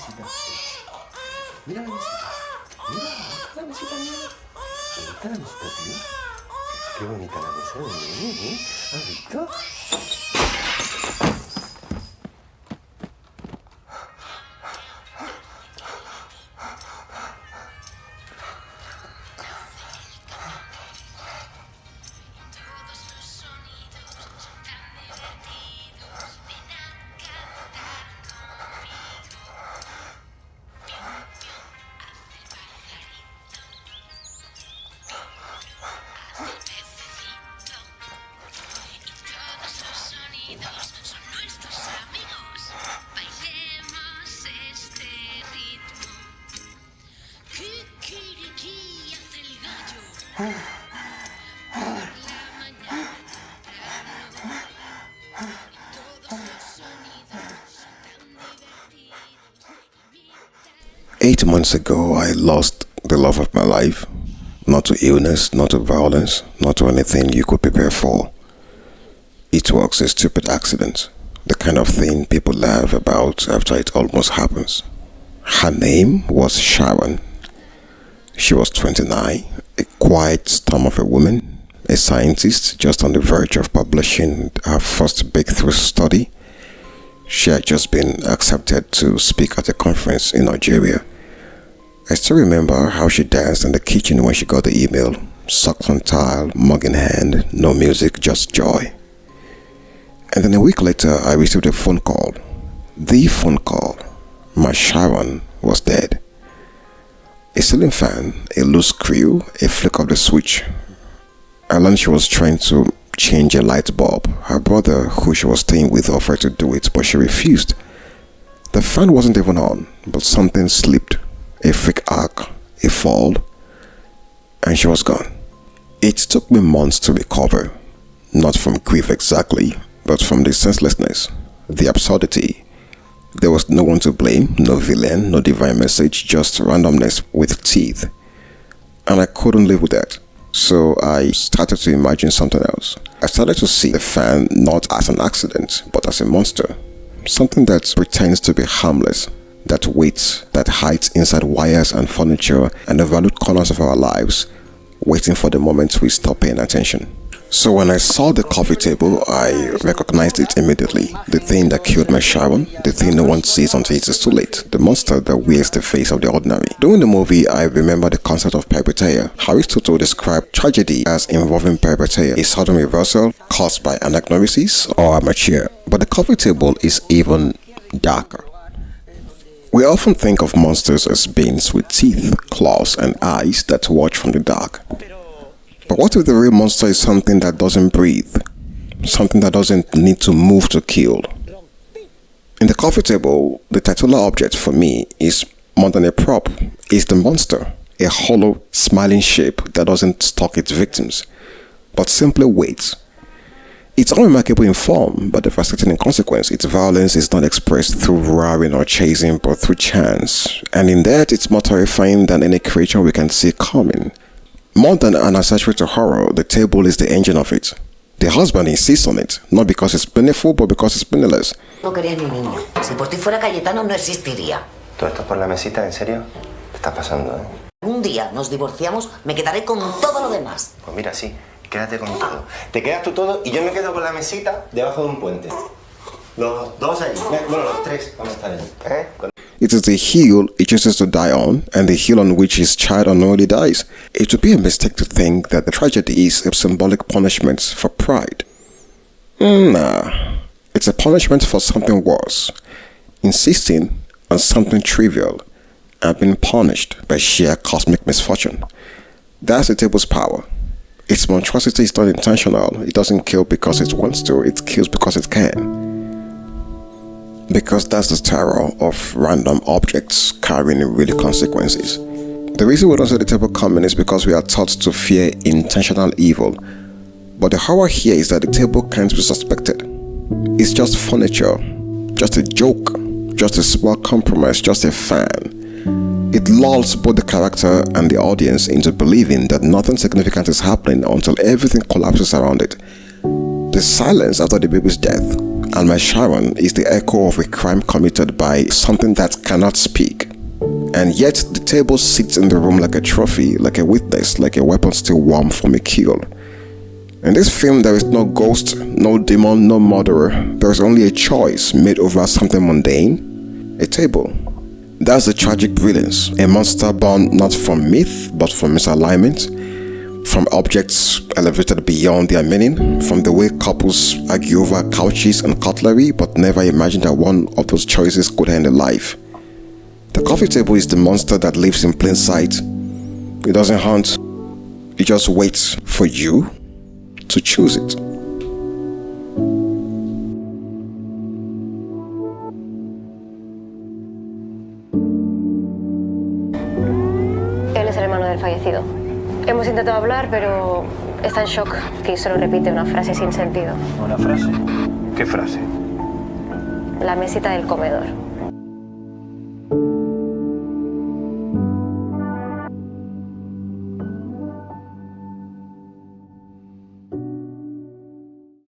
mesita. Mira la mesita. Mira la mesita, mira. ¿Bonita la mesita, tío? Qué bonita la mesa, ¿eh? ¿Has visto? Eight months ago, I lost the love of my life. Not to illness, not to violence, not to anything you could prepare for. It was a stupid accident, the kind of thing people laugh about after it almost happens. Her name was Sharon. She was 29, a quiet storm of a woman, a scientist just on the verge of publishing her first breakthrough study. She had just been accepted to speak at a conference in Nigeria. I still remember how she danced in the kitchen when she got the email. Socks on tile, mug in hand, no music, just joy. And then a week later, I received a phone call. The phone call. My Sharon was dead. A ceiling fan, a loose screw, a flick of the switch. I learned she was trying to change a light bulb. Her brother, who she was staying with, offered to do it, but she refused. The fan wasn't even on, but something slipped. A freak arc, a fall, and she was gone. It took me months to recover, not from grief exactly, but from the senselessness, the absurdity. There was no one to blame, no villain, no divine message, just randomness with teeth. And I couldn't live with that. So I started to imagine something else. I started to see the fan not as an accident, but as a monster. Something that pretends to be harmless, that waits, that hides inside wires and furniture and the valued corners of our lives, waiting for the moment we stop paying attention. So when I saw the coffee table, I recognized it immediately. The thing that killed my Sharon, the thing no one sees until it is too late, the monster that wears the face of the ordinary. During the movie, I remember the concept of peripeteia. Aristotle described tragedy as involving peripeteia, a sudden reversal caused by anagnorisis or amateur. But the coffee table is even darker. We often think of monsters as beings with teeth, claws, and eyes that watch from the dark. But what if the real monster is something that doesn't breathe? Something that doesn't need to move to kill? In the coffee table, the titular object for me is more than a prop. It's the monster, a hollow, smiling shape that doesn't stalk its victims, but simply waits. It's unremarkable in form, but devastating in consequence. Its violence is not expressed through roaring or chasing, but through chance. And in that, it's more terrifying than any creature we can see coming. More than an accessory to horror, the table is the engine of it. The husband insists on it, not because it's painful, but because it's penniless. No quería ni niño. Si por ti fuera Cayetano, no existiría. ¿Todo esto por la mesita? ¿En serio? Te está pasando, ¿eh? Un día nos divorciamos, me quedaré con todo lo demás. Pues mira, sí. Quédate con todo. Te quedas tú todo y yo me quedo con la mesita debajo de un puente. Los dos allí. Bueno, los tres vamos a estar allí. It is the hill he chooses to die on, and the hill on which his child unknowingly dies. It would be a mistake to think that the tragedy is a symbolic punishment for pride. Nah. It's a punishment for something worse. Insisting on something trivial and being punished by sheer cosmic misfortune. That's the table's power. Its monstrosity is not intentional. It doesn't kill because it wants to. It kills because it can. Because that's the terror of random objects carrying real consequences. The reason we don't see the table coming is because we are taught to fear intentional evil. But the horror here is that the table can't be suspected. It's just furniture, just a joke, just a small compromise, just a fan. It lulls both the character and the audience into believing that nothing significant is happening until everything collapses around it. The silence after the baby's death, And my Sharon is the echo of a crime committed by something that cannot speak. And yet the table sits in the room like a trophy, like a witness, like a weapon still warm from a kill. In this film, there is no ghost, no demon, no murderer. There is only a choice made over something mundane, a table. That's the tragic brilliance. A monster born not from myth, but from misalignment, from objects elevated beyond their meaning, from the way couples argue over couches and cutlery, but never imagine that one of those choices could end a life. The coffee table is the monster that lives in plain sight. It doesn't hunt, it just waits for you to choose it. Él es el hermano del fallecido. Hemos intentado hablar, pero está en shock, que solo repite una frase sin sentido. ¿Una frase? ¿Qué frase? La mesita del comedor.